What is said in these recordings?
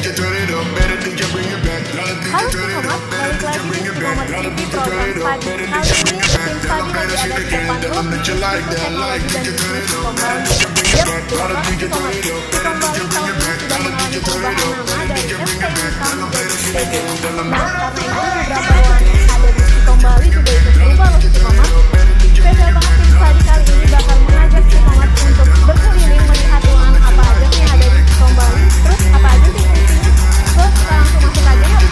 Halo Istiqomah, balik lagi di Istiqomah TV program Study. Kali ini tim Study lagi ada di depan room Institut Teknologi dan Bisnis Istiqomah. Yap, itulah Istiqomah. Istiqomah tahun ini sudah mengalami perubahan nama dari STIK menjadi STB. Nah, karena itu beberapa ruangan yang ada di Istiqomah juga ikut berubah loh Istiqomah. Spesial banget tim Study kali ini bakal mengajak Istiqomah untuk berkeliling melihat ruangan apa aja sih yang ada di Istiqomah. Terus apa aja sih fungsinya? So, kita langsung masuk aja yuk.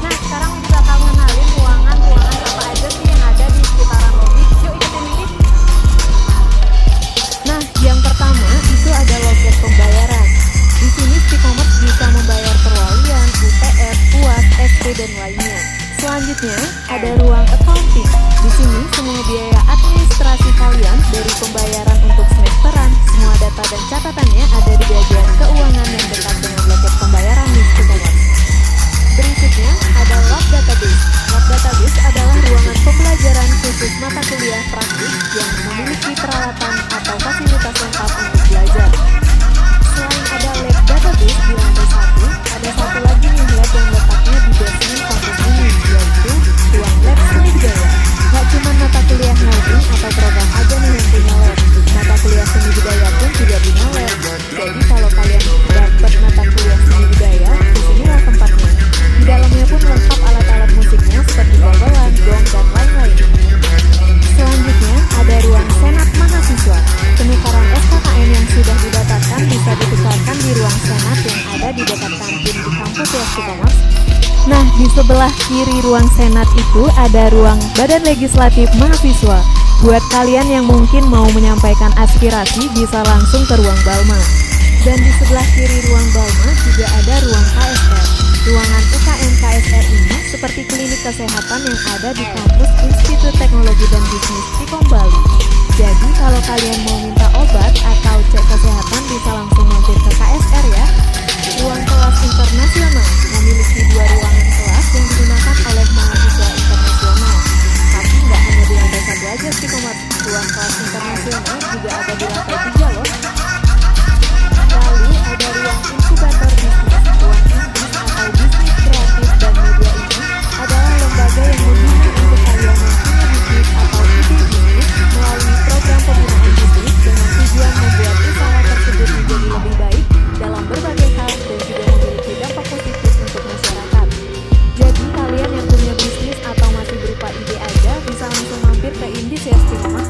Nah, sekarang kita bakal mengenalin ruangan-ruangan apa aja sih yang ada di sekitaran lobi. Yuk ikutin ini. Nah, yang pertama itu ada loket pembayaran. Di sini Istiqomah bisa membayar perwalian, UTS, UAS, SP dan lainnya. Selanjutnya ada ruang accounting. Di sini semua biaya administrasi kalian dari pembayaran untuk semesteran, semua data dan catatannya ada di bagian keuangan yang dekat dengan loket pembayaran di Istiqomah. Berikutnya ada lab database. Lab database adalah ruangan pembelajaran khusus mata kuliah praktis yang memiliki peralatan atau fasilitas lengkap untuk belajar. Selain ada lab database di lantai 1, ada satu lagi nih lab yang letaknya di basement kampus ini, yaitu ruang lab seni budaya. Gak cuma mata kuliah coding atau program aja nih yang punya lab, mata kuliah seni budaya pun juga punya lab. Jadi kalau kalian dapat mata kuliah seni budaya, di sini lah tempatnya. Di dalamnya pun lengkap alat-alat musiknya seperti gamelan, gong, dan lain-lain. Selanjutnya ada ruang senat mahasiswa. Penukaran SKKN yang sudah didaftarkan bisa ditukarkan di ruang senat yang ada di dekat kantin di kampus Istiqomah. Nah, di sebelah kiri ruang senat itu ada ruang badan legislatif mahasiswa. Buat kalian yang mungkin mau menyampaikan aspirasi bisa langsung ke ruang Balma. Dan di sebelah kiri ruang Balma juga ada ruang KSR. Ruangan UKM KSR ini seperti klinik kesehatan yang ada di kampus Institut Teknologi dan Bisnis Istiqomah Bali. Jadi kalau kalian mau minta obat atau cek kesehatan bisa langsung mampir ke KSR ya. Ruang kelas internasional memiliki 2 ruangan kelas yang digunakan oleh mahasiswa internasional. Tapi nggak hanya di lantai 1 aja sih Istiqomah. Ruang kelas internasional juga ada di lantai 3 loh. Lalu ada ruang inkubator bisnis. Ruang bisnis atau bisnis kreatif dan media ini adalah lembaga yang membimbing untuk kalian yang punya bisnis atau ide bisnis melalui program pembinaan bisnis dengan tujuan membuat usaha tersebut menjadi lebih baik dalam berbagai hal dan juga memiliki dampak positif untuk masyarakat. Jadi kalian yang punya bisnis atau masih berupa ide aja bisa langsung mampir ke Indis ya Istiqomah.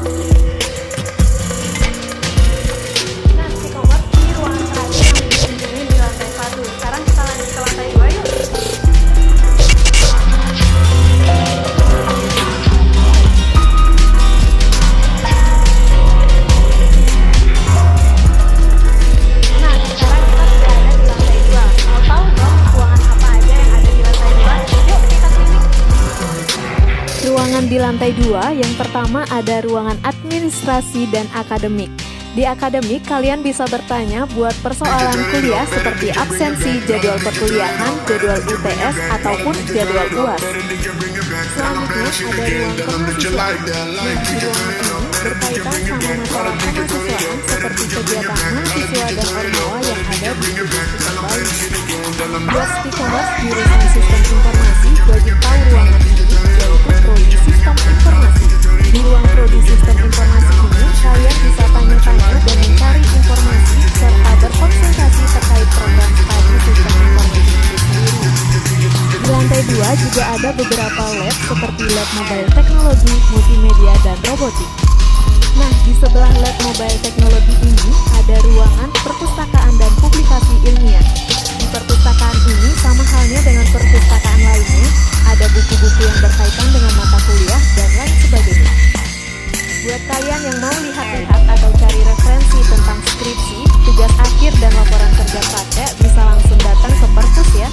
Nah Istiqomah, ini ruangan terakhir yang dikunjungi di lantai 1. Sekarang kita lanjut ke lantai 2 yuk. Di lantai 2, yang pertama ada ruangan administrasi dan akademik. Di akademik, kalian bisa bertanya buat persoalan kuliah seperti absensi, jadwal perkuliahan, jadwal UTS, ataupun jadwal UAS. Selanjutnya ada ruang kemahasiswaan. Nah, di ruangan ini berkaitan sama masalah kemahasiswaan seperti kegiatan mahasiswa dan ormawa yang ada di Istiqomah Bali. Buat Istiqomah jurusan sistem informasi, wajib tahu ruangan ini, yaitu prodi sistem informasi. Di ruang prodi sistem informasi ini, kalian bisa tanya-tanya dan mencari informasi serta berkonsultasi terkait program studi sistem informasi itu sendiri. Di lantai 2 juga ada beberapa lab seperti lab mobile teknologi, multimedia, dan robotik. Nah, di sebelah lab mobile teknologi ini ada ruangan perpustakaan dan publikasi ilmiah. Di perpustakaan ini sama halnya dengan perpustakaan lainnya, ada buku-buku yang berkaitan dengan mata kuliah dan lain sebagainya. Buat kalian yang mau lihat-lihat atau cari referensi tentang skripsi, tugas akhir dan laporan kerja praktek bisa langsung datang ke perpus ya.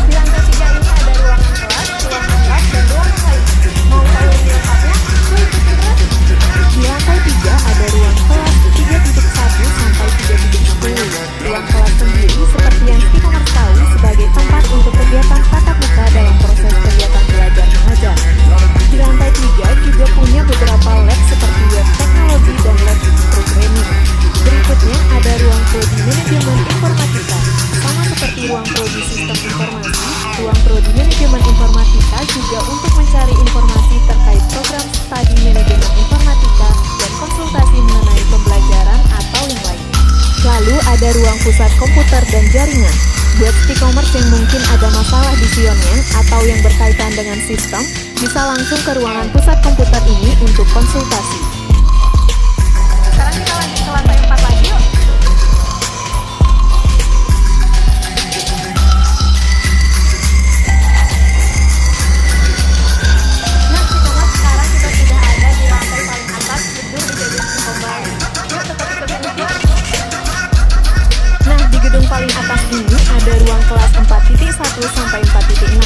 Di lantai 3 ini ada ruangan kelas, ruangan lab, dan ruangan lain. pusat komputer dan jaringan. Buat Stikomers yang mungkin ada masalah di Xionnya atau yang berkaitan dengan sistem, bisa langsung ke ruangan pusat komputer ini untuk konsultasi. Sekarang kita lanjut ke lantai 4 lagi yuk. Nah Stikomers, sekarang kita sudah ada di lantai paling atas gedung ITB Stikomers. Yuk tetap ikutin yuk. Nah, di gedung paling atas ini ada ruang kelas 4.1 sampai 4.6.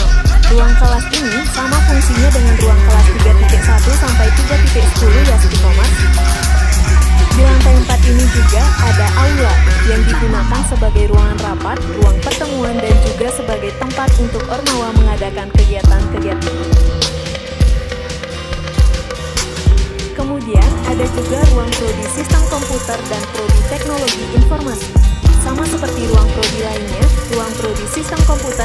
Ruang kelas ini sama fungsinya dengan ruang kelas 3.1 sampai 3.10 ya Stikomers. Di lantai 4 ini juga ada aula yang digunakan sebagai ruangan rapat, ruang pertemuan, dan juga sebagai tempat untuk Ormawa mengadakan kegiatan-kegiatan. Kemudian ada juga ruang prodi sistem komputer dan prodi teknologi informasi. Sama seperti ruang prodi lainnya, ruang prodi sistem komputer